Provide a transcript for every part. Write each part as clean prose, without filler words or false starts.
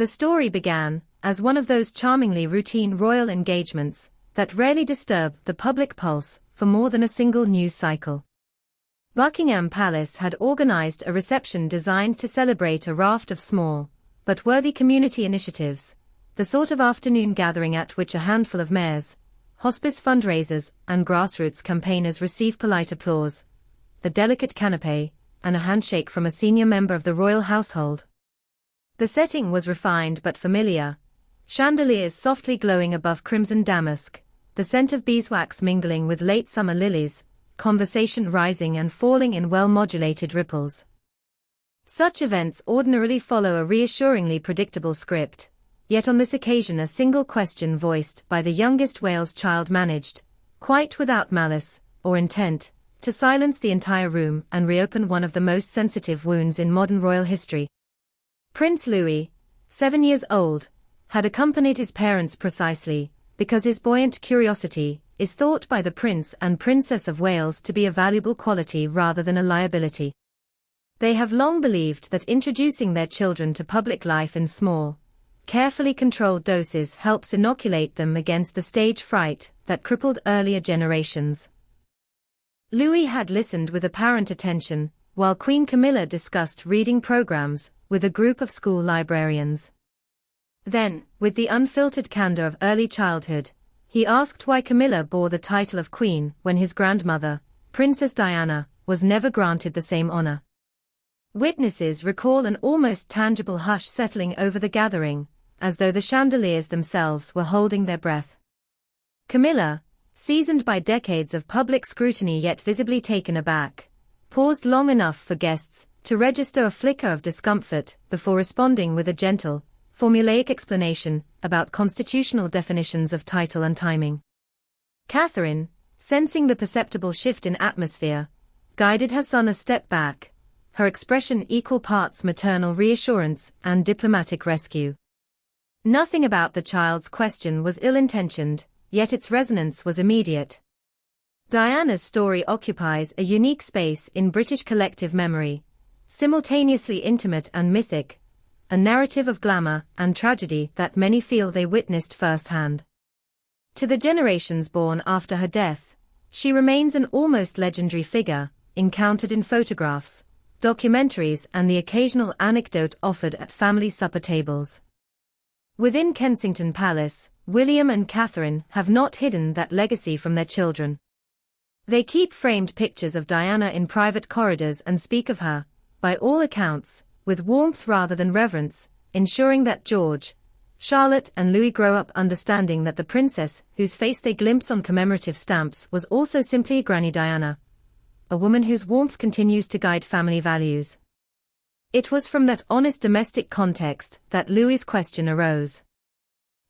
The story began as one of those charmingly routine royal engagements that rarely disturb the public pulse for more than a single news cycle. Buckingham Palace had organized a reception designed to celebrate a raft of small, but worthy community initiatives, the sort of afternoon gathering at which a handful of mayors, hospice fundraisers, and grassroots campaigners receive polite applause, the delicate canapé, and a handshake from a senior member of the royal household. The setting was refined but familiar, chandeliers softly glowing above crimson damask, the scent of beeswax mingling with late summer lilies, conversation rising and falling in well-modulated ripples. Such events ordinarily follow a reassuringly predictable script, yet on this occasion a single question voiced by the youngest Wales child managed, quite without malice or intent, to silence the entire room and reopen one of the most sensitive wounds in modern royal history. Prince Louis, 7 years old, had accompanied his parents precisely because his buoyant curiosity is thought by the Prince and Princess of Wales to be a valuable quality rather than a liability. They have long believed that introducing their children to public life in small, carefully controlled doses helps inoculate them against the stage fright that crippled earlier generations. Louis had listened with apparent attention, while Queen Camilla discussed reading programs with a group of school librarians. Then, with the unfiltered candor of early childhood, he asked why Camilla bore the title of Queen when his grandmother, Princess Diana, was never granted the same honor. Witnesses recall an almost tangible hush settling over the gathering, as though the chandeliers themselves were holding their breath. Camilla, seasoned by decades of public scrutiny yet visibly taken aback, paused long enough for guests to register a flicker of discomfort before responding with a gentle, formulaic explanation about constitutional definitions of title and timing. Catherine, sensing the perceptible shift in atmosphere, guided her son a step back, her expression equal parts maternal reassurance and diplomatic rescue. Nothing about the child's question was ill-intentioned, yet its resonance was immediate. Diana's story occupies a unique space in British collective memory, simultaneously intimate and mythic, a narrative of glamour and tragedy that many feel they witnessed firsthand. To the generations born after her death, she remains an almost legendary figure, encountered in photographs, documentaries and the occasional anecdote offered at family supper tables. Within Kensington Palace, William and Catherine have not hidden that legacy from their children. They keep framed pictures of Diana in private corridors and speak of her, by all accounts, with warmth rather than reverence, ensuring that George, Charlotte and Louis grow up understanding that the princess whose face they glimpse on commemorative stamps was also simply Granny Diana, a woman whose warmth continues to guide family values. It was from that honest domestic context that Louis's question arose.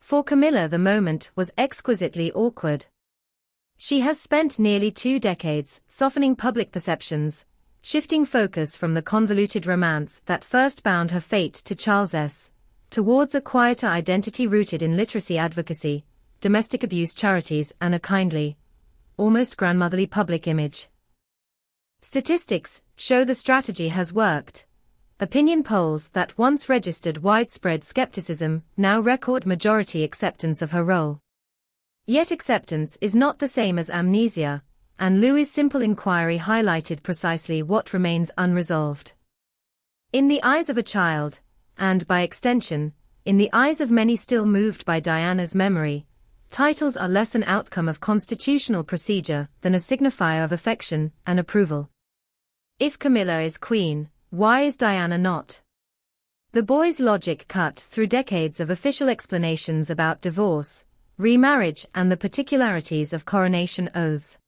For Camilla the moment was exquisitely awkward. She has spent nearly 2 decades softening public perceptions, shifting focus from the convoluted romance that first bound her fate to Charles S. towards a quieter identity rooted in literacy advocacy, domestic abuse charities and a kindly, almost grandmotherly public image. Statistics show the strategy has worked. Opinion polls that once registered widespread skepticism now record majority acceptance of her role. Yet acceptance is not the same as amnesia, and Louis's simple inquiry highlighted precisely what remains unresolved. In the eyes of a child, and by extension, in the eyes of many still moved by Diana's memory, titles are less an outcome of constitutional procedure than a signifier of affection and approval. If Camilla is queen, why is Diana not? The boy's logic cut through decades of official explanations about divorce, remarriage and the particularities of coronation oaths.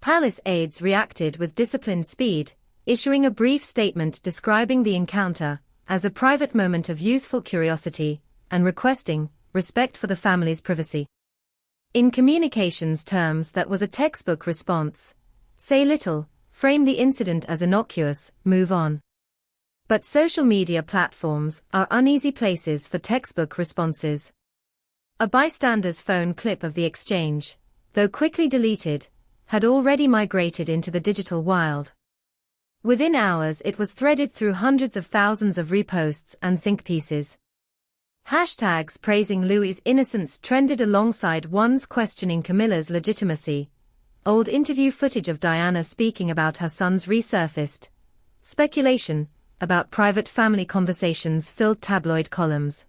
Palace aides reacted with disciplined speed, issuing a brief statement describing the encounter as a private moment of youthful curiosity and requesting respect for the family's privacy. In communications terms, that was a textbook response. Say little, frame the incident as innocuous, move on. But social media platforms are uneasy places for textbook responses. A bystander's phone clip of the exchange, though quickly deleted, had already migrated into the digital wild. Within hours it was threaded through hundreds of thousands of reposts and think pieces. Hashtags praising Louis's innocence trended alongside ones questioning Camilla's legitimacy. Old interview footage of Diana speaking about her sons resurfaced. Speculation about private family conversations filled tabloid columns.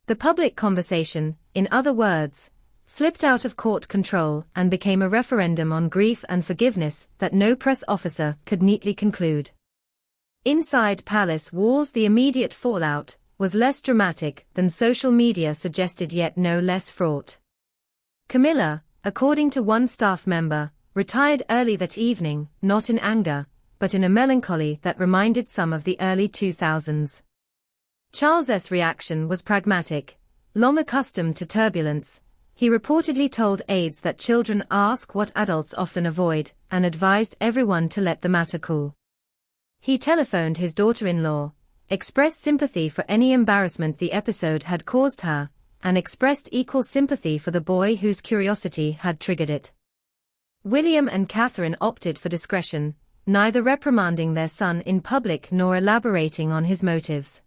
The public conversation, in other words, slipped out of court control and became a referendum on grief and forgiveness that no press officer could neatly conclude. Inside palace walls, the immediate fallout was less dramatic than social media suggested, yet no less fraught. Camila, according to one staff member, retired early that evening, not in anger, but in a melancholy that reminded some of the early 2000s. Charles's reaction was pragmatic. Long accustomed to turbulence, he reportedly told aides that children ask what adults often avoid, and advised everyone to let the matter cool. He telephoned his daughter-in-law, expressed sympathy for any embarrassment the episode had caused her, and expressed equal sympathy for the boy whose curiosity had triggered it. William and Catherine opted for discretion, neither reprimanding their son in public nor elaborating on his motives.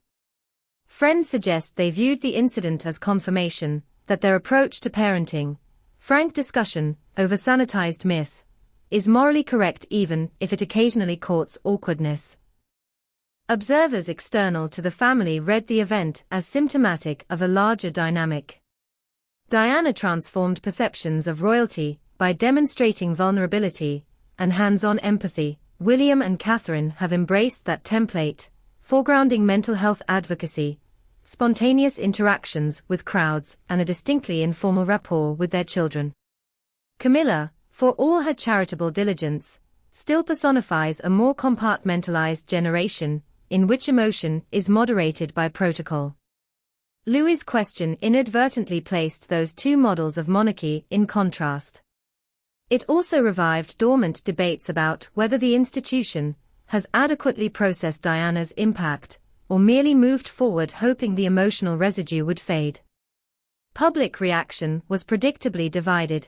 Friends suggest they viewed the incident as confirmation that their approach to parenting, frank discussion over sanitized myth, is morally correct even if it occasionally courts awkwardness. Observers external to the family read the event as symptomatic of a larger dynamic. Diana transformed perceptions of royalty by demonstrating vulnerability and hands-on empathy. William and Catherine have embraced that template, foregrounding mental health advocacy, spontaneous interactions with crowds, and a distinctly informal rapport with their children. Camilla, for all her charitable diligence, still personifies a more compartmentalized generation, in which emotion is moderated by protocol. Louis's question inadvertently placed those two models of monarchy in contrast. It also revived dormant debates about whether the institution has adequately processed Diana's impact, or merely moved forward hoping the emotional residue would fade. Public reaction was predictably divided.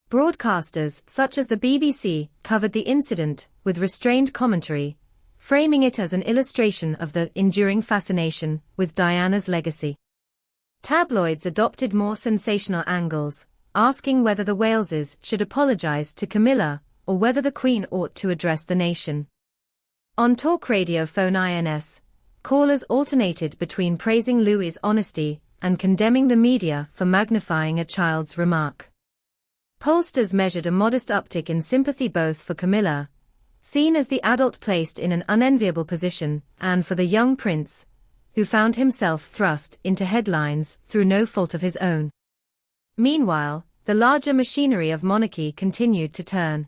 Broadcasters such as the BBC covered the incident with restrained commentary, framing it as an illustration of the enduring fascination with Diana's legacy. Tabloids adopted more sensational angles, asking whether the Waleses should apologize to Camilla or whether the Queen ought to address the nation. On talk radio Phone INS, callers alternated between praising Louis's honesty and condemning the media for magnifying a child's remark. Pollsters measured a modest uptick in sympathy both for Camilla, seen as the adult placed in an unenviable position, and for the young prince, who found himself thrust into headlines through no fault of his own. Meanwhile, the larger machinery of monarchy continued to turn.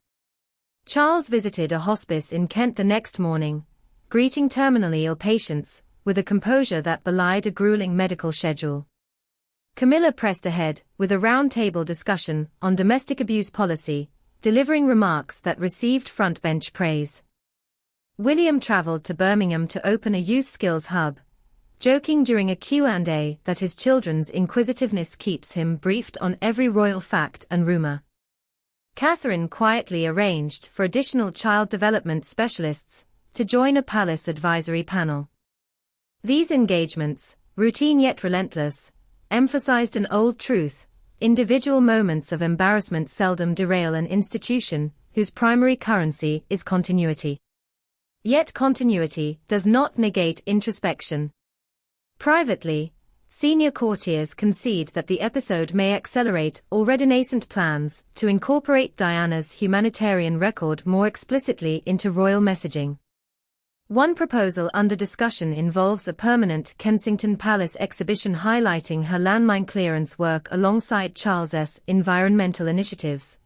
Charles visited a hospice in Kent the next morning, greeting terminally ill patients with a composure that belied a grueling medical schedule. Camilla pressed ahead with a round-table discussion on domestic abuse policy, delivering remarks that received front-bench praise. William traveled to Birmingham to open a youth skills hub, joking during a Q&A that his children's inquisitiveness keeps him briefed on every royal fact and rumor. Catherine quietly arranged for additional child development specialists to join a palace advisory panel. These engagements, routine yet relentless, emphasized an old truth: individual moments of embarrassment seldom derail an institution whose primary currency is continuity. Yet continuity does not negate introspection. Privately, senior courtiers concede that the episode may accelerate already nascent plans to incorporate Diana's humanitarian record more explicitly into royal messaging. One proposal under discussion involves a permanent Kensington Palace exhibition highlighting her landmine clearance work alongside Charles's environmental initiatives,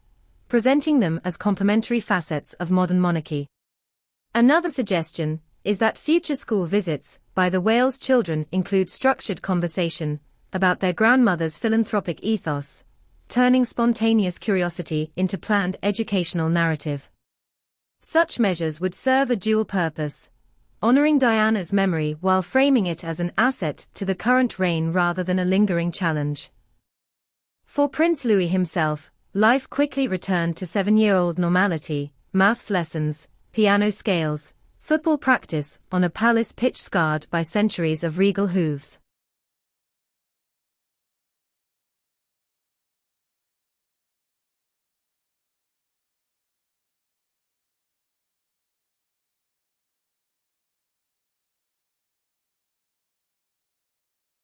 presenting them as complementary facets of modern monarchy. Another suggestion is that future school visits by the Wales children include structured conversation about their grandmother's philanthropic ethos, turning spontaneous curiosity into planned educational narrative. Such measures would serve a dual purpose: honoring Diana's memory while framing it as an asset to the current reign rather than a lingering challenge. For Prince Louis himself, life quickly returned to 7-year-old normality: maths lessons, piano scales, football practice on a palace pitch scarred by centuries of regal hooves.